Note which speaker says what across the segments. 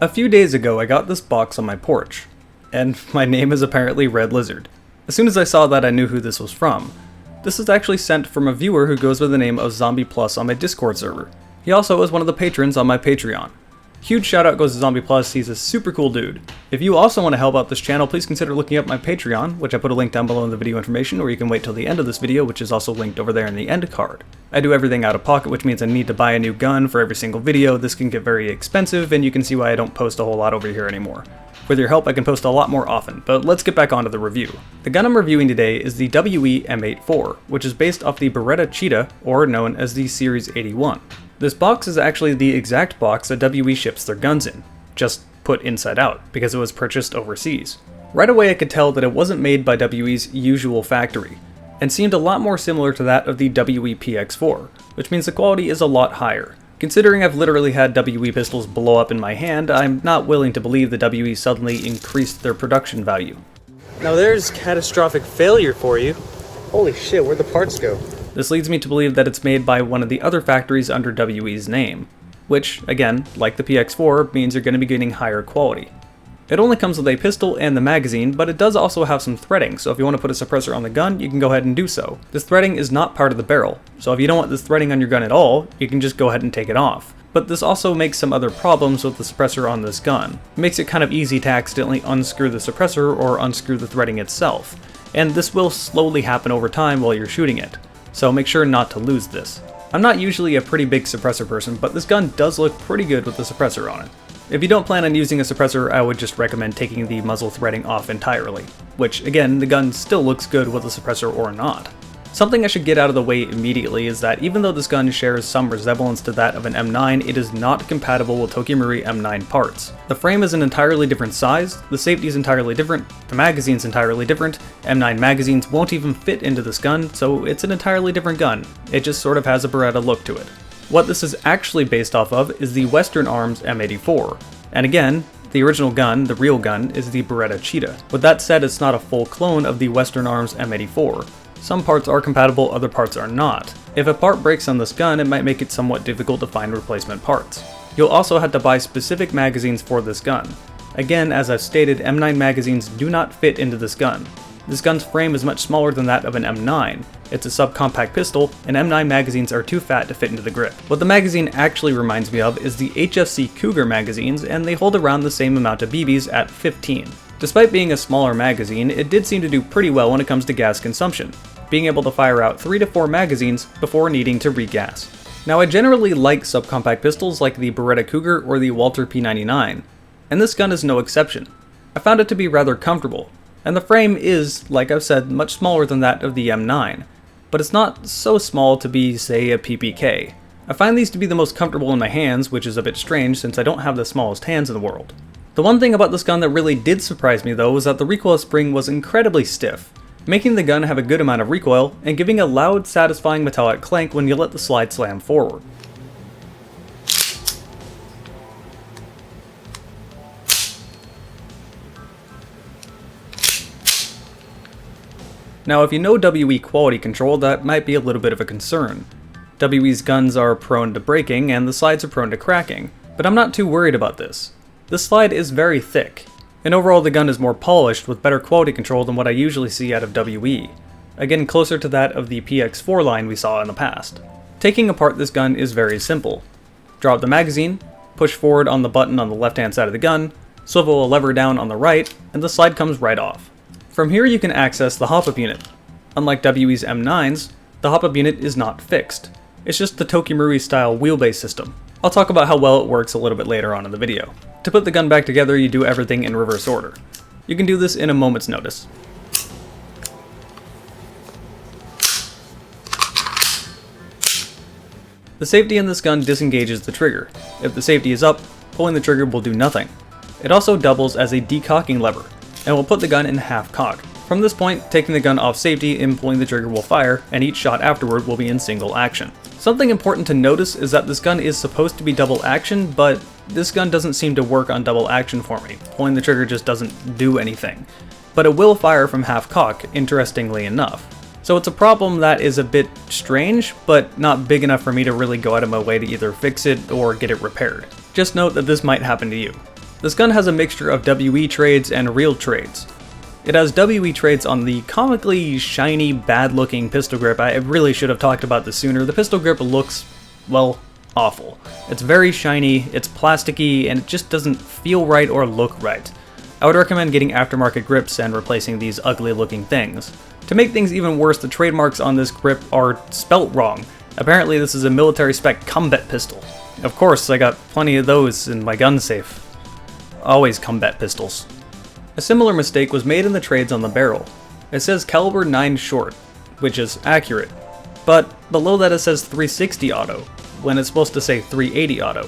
Speaker 1: A few days ago I got this box on my porch, and my name is apparently Red Lizard. As soon as I saw that I knew who this was from. This is actually sent from a viewer who goes by the name of Zombie Plus on my Discord server. He also is one of the patrons on my Patreon. Huge shout out goes to Zombie Plus, he's a super cool dude. If you also want to help out this channel, please consider looking up my Patreon, which I put a link down below in the video information, or you can wait till the end of this video, which is also linked over there in the end card. I do everything out of pocket, which means I need to buy a new gun for every single video. This can get very expensive, and you can see why I don't post a whole lot over here anymore. With your help, I can post a lot more often, but let's get back onto the review. The gun I'm reviewing today is the WE M84, which is based off the Beretta Cheetah, or known as the Series 81. This box is actually the exact box that WE ships their guns in, just put inside out, because it was purchased overseas. Right away I could tell that it wasn't made by WE's usual factory, and seemed a lot more similar to that of the WE PX4, which means the quality is a lot higher. Considering I've literally had WE pistols blow up in my hand, I'm not willing to believe that WE suddenly increased their production value.
Speaker 2: Now there's catastrophic failure for you. Holy shit, where'd the parts go?
Speaker 1: This leads me to believe that it's made by one of the other factories under WE's name, which, again, like the PX4, means you're going to be getting higher quality. It only comes with a pistol and the magazine, but it does also have some threading, so if you want to put a suppressor on the gun, you can go ahead and do so. This threading is not part of the barrel, so if you don't want this threading on your gun at all, you can just go ahead and take it off. But this also makes some other problems with the suppressor on this gun. It makes it kind of easy to accidentally unscrew the suppressor or unscrew the threading itself, and this will slowly happen over time while you're shooting it, so make sure not to lose this. I'm not usually a pretty big suppressor person, but this gun does look pretty good with the suppressor on it. If you don't plan on using a suppressor, I would just recommend taking the muzzle threading off entirely, which again, the gun still looks good with a suppressor or not. Something I should get out of the way immediately is that even though this gun shares some resemblance to that of an M9, it is not compatible with Tokimori M9 parts. The frame is an entirely different size, the safety is entirely different, the magazine's entirely different, M9 magazines won't even fit into this gun, so it's an entirely different gun. It just sort of has a Beretta look to it. What this is actually based off of is the Western Arms M84. And again, the original gun, the real gun, is the Beretta Cheetah. With that said, it's not a full clone of the Western Arms M84. Some parts are compatible, other parts are not. If a part breaks on this gun, it might make it somewhat difficult to find replacement parts. You'll also have to buy specific magazines for this gun. Again, as I've stated, M9 magazines do not fit into this gun. This gun's frame is much smaller than that of an M9. It's a subcompact pistol, and M9 magazines are too fat to fit into the grip. What the magazine actually reminds me of is the HFC Cougar magazines, and they hold around the same amount of BBs at 15. Despite being a smaller magazine, it did seem to do pretty well when it comes to gas consumption, being able to fire out 3 to 4 magazines before needing to regas. Now I generally like subcompact pistols like the Beretta Cougar or the Walther P99, and this gun is no exception. I found it to be rather comfortable, and the frame is, like I've said, much smaller than that of the M9, but it's not so small to be, say, a PPK. I find these to be the most comfortable in my hands, which is a bit strange since I don't have the smallest hands in the world. The one thing about this gun that really did surprise me though was that the recoil spring was incredibly stiff, making the gun have a good amount of recoil and giving a loud, satisfying metallic clank when you let the slide slam forward. Now if you know WE quality control, that might be a little bit of a concern. WE's guns are prone to breaking and the slides are prone to cracking, but I'm not too worried about this. This slide is very thick, and overall the gun is more polished with better quality control than what I usually see out of WE, again closer to that of the PX4 line we saw in the past. Taking apart this gun is very simple. Drop the magazine, push forward on the button on the left hand side of the gun, swivel a lever down on the right, and the slide comes right off. From here you can access the hop-up unit. Unlike WE's M9s, the hop-up unit is not fixed. It's just the Tokimori style wheelbase system. I'll talk about how well it works a little bit later on in the video. To put the gun back together, you do everything in reverse order. You can do this in a moment's notice. The safety in this gun disengages the trigger. If the safety is up, pulling the trigger will do nothing. It also doubles as a decocking lever, and will put the gun in half cock. From this point, taking the gun off safety and pulling the trigger will fire, and each shot afterward will be in single action. Something important to notice is that this gun is supposed to be double action, but this gun doesn't seem to work on double action for me. Pulling the trigger just doesn't do anything. But it will fire from half cock, interestingly enough. So it's a problem that is a bit strange, but not big enough for me to really go out of my way to either fix it or get it repaired. Just note that this might happen to you. This gun has a mixture of WE trades and real trades. It has WE trades on the comically shiny, bad-looking pistol grip. I really should have talked about this sooner. The pistol grip looks, well, awful. It's very shiny, it's plasticky, and it just doesn't feel right or look right. I would recommend getting aftermarket grips and replacing these ugly-looking things. To make things even worse, the trademarks on this grip are spelt wrong. Apparently this is a military-spec combat pistol. Of course, I got plenty of those in my gun safe. Always combat pistols. A similar mistake was made in the trades on the barrel. It says caliber 9 short, which is accurate, but below that it says 360 auto, when it's supposed to say 380 auto.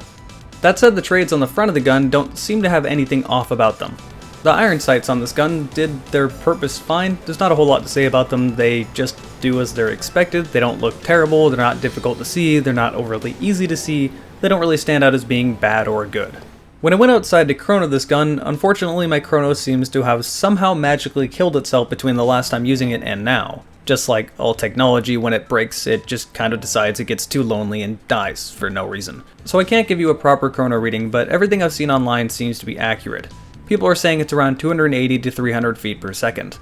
Speaker 1: That said, the trades on the front of the gun don't seem to have anything off about them. The iron sights on this gun did their purpose fine. There's not a whole lot to say about them. They just do as they're expected. They don't look terrible, they're not difficult to see, they're not overly easy to see, they don't really stand out as being bad or good. When I went outside to chrono this gun, unfortunately my chrono seems to have somehow magically killed itself between the last time using it and now. Just like all technology, when it breaks, it just kind of decides it gets too lonely and dies for no reason. So I can't give you a proper chrono reading, but everything I've seen online seems to be accurate. People are saying it's around 280 to 300 feet per second.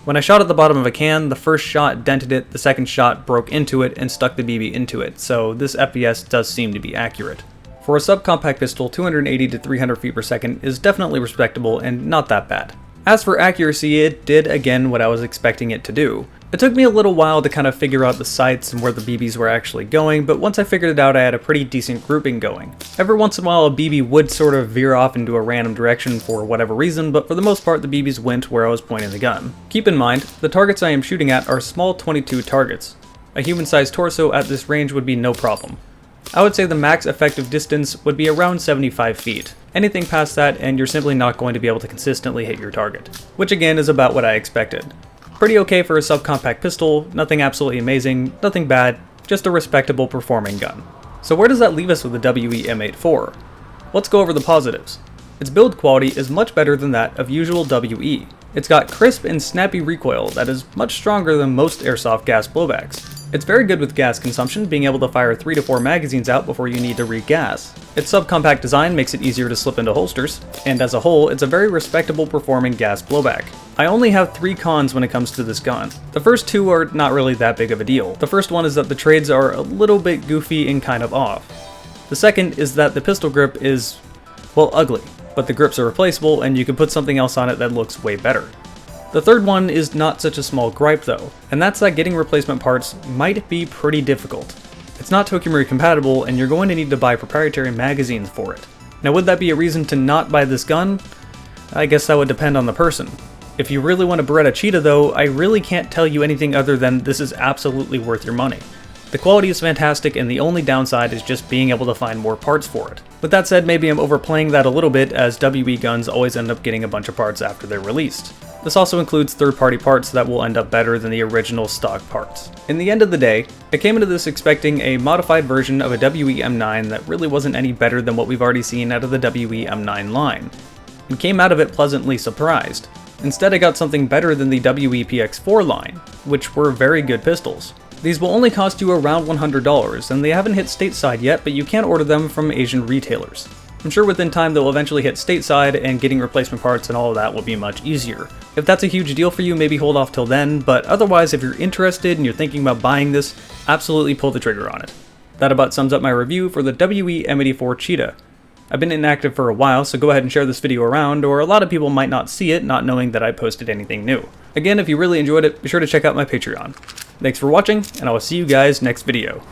Speaker 1: When I shot at the bottom of a can, the first shot dented it, the second shot broke into it and stuck the BB into it, so this FPS does seem to be accurate. For a subcompact pistol, 280 to 300 feet per second is definitely respectable and not that bad. As for accuracy, it did again what I was expecting it to do. It took me a little while to kind of figure out the sights and where the BBs were actually going, but once I figured it out I had a pretty decent grouping going. Every once in a while a BB would sort of veer off into a random direction for whatever reason, but for the most part the BBs went where I was pointing the gun. Keep in mind, the targets I am shooting at are small 22 targets. A human-sized torso at this range would be no problem. I would say the max effective distance would be around 75 feet. Anything past that and you're simply not going to be able to consistently hit your target, which again is about what I expected. Pretty okay for a subcompact pistol, nothing absolutely amazing, nothing bad, just a respectable performing gun. So where does that leave us with the WE M84? Let's go over the positives. Its build quality is much better than that of usual WE. It's got crisp and snappy recoil that is much stronger than most airsoft gas blowbacks. It's very good with gas consumption, being able to fire 3 to 4 magazines out before you need to re-gas. Its subcompact design makes it easier to slip into holsters, and as a whole, it's a very respectable performing gas blowback. I only have 3 cons when it comes to this gun. The first 2 are not really that big of a deal. The first one is that the trades are a little bit goofy and kind of off. The second is that the pistol grip is, well, ugly, but the grips are replaceable and you can put something else on it that looks way better. The third one is not such a small gripe though, and that's that getting replacement parts might be pretty difficult. It's not Tokimori compatible and you're going to need to buy proprietary magazines for it. Now would that be a reason to not buy this gun? I guess that would depend on the person. If you really want a Beretta Cheetah though, I really can't tell you anything other than this is absolutely worth your money. The quality is fantastic and the only downside is just being able to find more parts for it. With that said, maybe I'm overplaying that a little bit as WE guns always end up getting a bunch of parts after they're released. This also includes third-party parts that will end up better than the original stock parts. In the end of the day, I came into this expecting a modified version of a WE M9 that really wasn't any better than what we've already seen out of the WE M9 line, and came out of it pleasantly surprised. Instead I got something better than the WE PX4 line, which were very good pistols. These will only cost you around $100, and they haven't hit stateside yet, but you can order them from Asian retailers. I'm sure within time they'll eventually hit stateside, and getting replacement parts and all of that will be much easier. If that's a huge deal for you, maybe hold off till then, but otherwise if you're interested and you're thinking about buying this, absolutely pull the trigger on it. That about sums up my review for the WE M84 Cheetah. I've been inactive for a while, so go ahead and share this video around, or a lot of people might not see it, not knowing that I posted anything new. Again, if you really enjoyed it, be sure to check out my Patreon. Thanks for watching, and I will see you guys next video.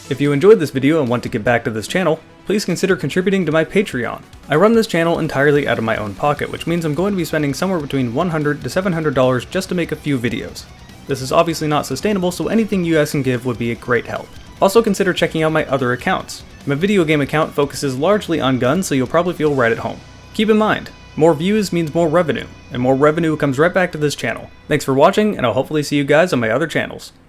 Speaker 1: If you enjoyed this video and want to give back to this channel, please consider contributing to my Patreon. I run this channel entirely out of my own pocket, which means I'm going to be spending somewhere between $100 to $700 just to make a few videos. This is obviously not sustainable, so anything you guys can give would be a great help. Also consider checking out my other accounts. My video game account focuses largely on guns, so you'll probably feel right at home. Keep in mind, more views means more revenue, and more revenue comes right back to this channel. Thanks for watching, and I'll hopefully see you guys on my other channels.